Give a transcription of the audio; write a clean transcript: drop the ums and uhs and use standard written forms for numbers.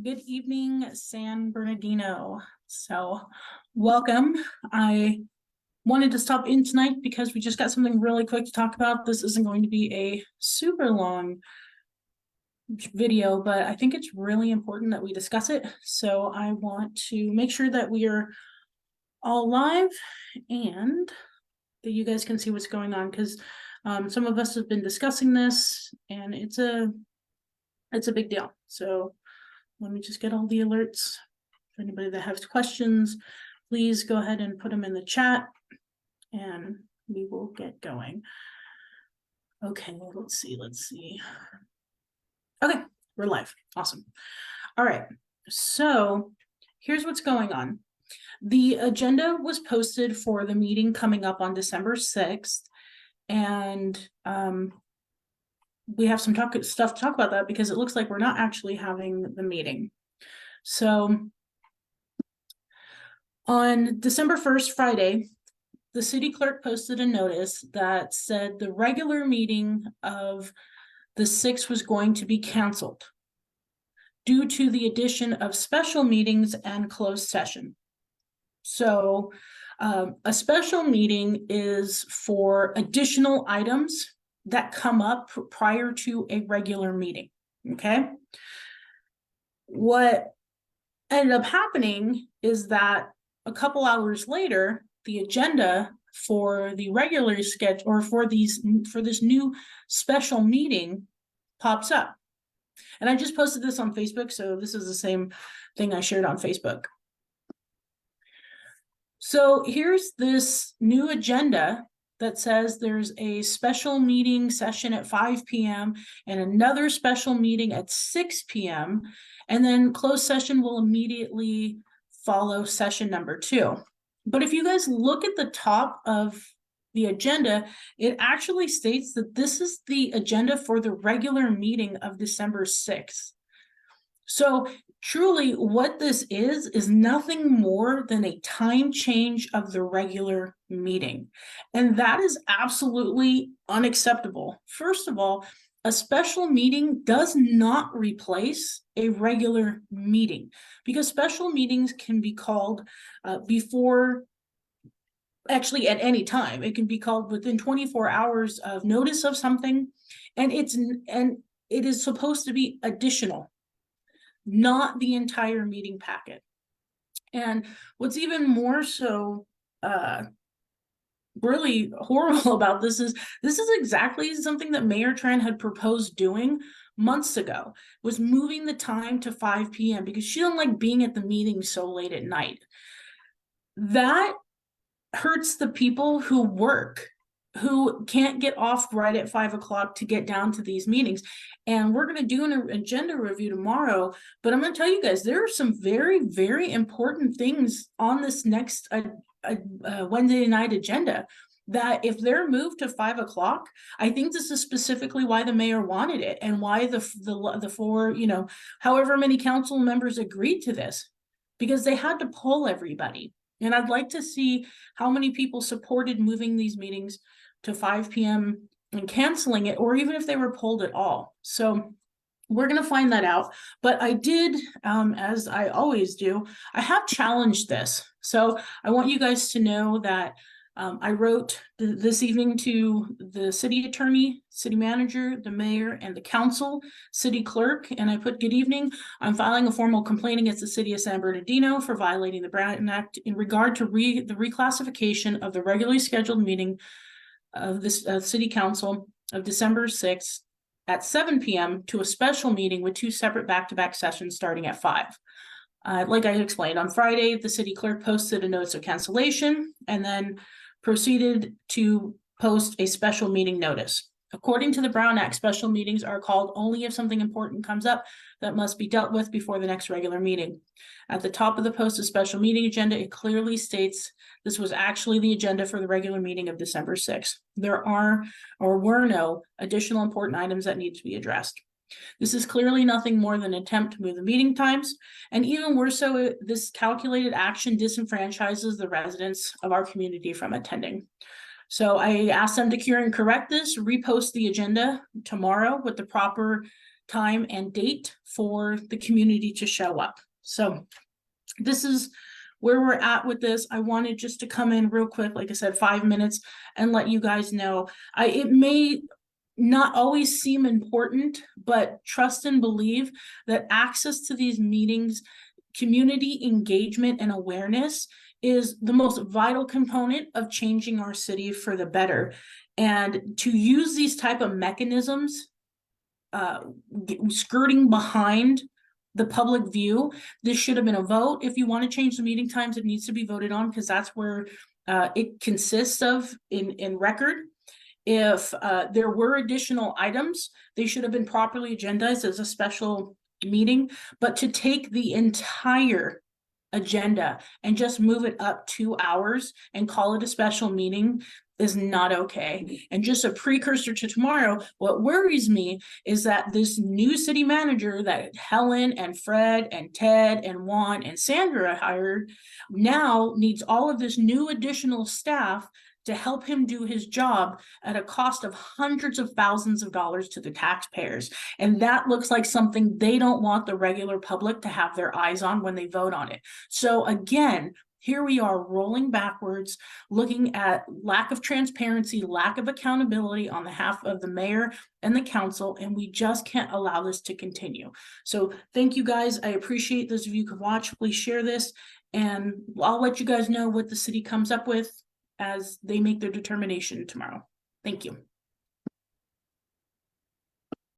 Good evening, San Bernardino. So, welcome. I wanted to stop in tonight because we just got something really quick to talk about. This isn't going to be a super long video, but I think it's really important that we discuss it. So, I want to make sure that we are all live and that you guys can see what's going on, because some of us have been discussing this and it's a big deal. So let me just get all the alerts. For anybody that has questions, please go ahead and put them in the chat and we will get going. Okay, let's see. Okay, we're live. Awesome. All right, so here's what's going on. The agenda was posted for the meeting coming up on December 6th, and we have some stuff to talk about that because it looks like we're not actually having the meeting. So on December 1st, Friday, the city clerk posted a notice that said the regular meeting of the 6th was going to be canceled due to the addition of special meetings and closed session. So a special meeting is for additional items that come up prior to a regular meeting, okay? What ended up happening is that a couple hours later, the agenda for the regular schedule or for this new special meeting pops up. And I just posted this on Facebook, so this is the same thing I shared on Facebook. So here's this new agenda that says there's a special meeting session at 5 p.m. and another special meeting at 6 p.m. And then closed session will immediately follow session number 2. But if you guys look at the top of the agenda, it actually states that this is the agenda for the regular meeting of December 6th. So truly what this is nothing more than a time change of the regular meeting. And that is absolutely unacceptable. First of all, a special meeting does not replace a regular meeting, because special meetings can be called actually at any time. It can be called within 24 hours of notice of something, and it is supposed to be additional, not the entire meeting packet. And what's even more so really horrible about this is exactly something that Mayor Tran had proposed doing months ago, was moving the time to 5 p.m. because she doesn't like being at the meeting so late at night. That hurts the people who work, who can't get off right at 5 o'clock to get down to these meetings. And we're going to do an agenda review tomorrow, but I'm going to tell you guys, there are some very, very important things on this next Wednesday night agenda that if they're moved to 5 o'clock, I think this is specifically why the mayor wanted it and why the four, however many council members agreed to this, because they had to poll everybody. And I'd like to see how many people supported moving these meetings to 5 p.m. and canceling it, or even if they were polled at all. So we're going to find that out. But I did, as I always do, I have challenged this. So I want you guys to know that I wrote this evening to the city attorney, city manager, the mayor, and the council, city clerk, and I put, "Good evening. I'm filing a formal complaint against the city of San Bernardino for violating the Brown Act in regard to the reclassification of the regularly scheduled meeting of this city council of December 6th at 7 p.m. to a special meeting with 2 separate back-to-back sessions starting at 5. Like I explained, on Friday, the city clerk posted a notice of cancellation and then proceeded to post a special meeting notice. According to the Brown Act, special meetings are called only if something important comes up that must be dealt with before the next regular meeting. At the top of the posted special meeting agenda, it clearly states this was actually the agenda for the regular meeting of December 6th. There are or were no additional important items that need to be addressed. This is clearly nothing more than an attempt to move the meeting times, and even worse so, this calculated action disenfranchises the residents of our community from attending. So I asked them to cure and correct this, repost the agenda tomorrow with the proper time and date for the community to show up. So this is where we're at with this. I wanted just to come in real quick, like I said, 5 minutes, and let you guys know. It may not always seem important, but trust and believe that access to these meetings, community engagement and awareness is the most vital component of changing our city for the better. And to use these type of mechanisms, skirting behind the public view, this should have been a vote. If you want to change the meeting times, it needs to be voted on, because that's where it consists of in record. If there were additional items, they should have been properly agendized as a special meeting. But to take the entire agenda and just move it up 2 hours and call it a special meeting is not okay. And just a precursor to tomorrow, what worries me is that this new city manager that Helen and Fred and Ted and Juan and Sandra hired now needs all of this new additional staff to help him do his job at a cost of hundreds of thousands of dollars to the taxpayers. And that looks like something they don't want the regular public to have their eyes on when they vote on it. So again, here we are rolling backwards, looking at lack of transparency, lack of accountability on behalf of the mayor and the council, and we just can't allow this to continue. So thank you guys. I appreciate those of you who can watch. Please share this, and I'll let you guys know what the city comes up with as they make their determination tomorrow. Thank you.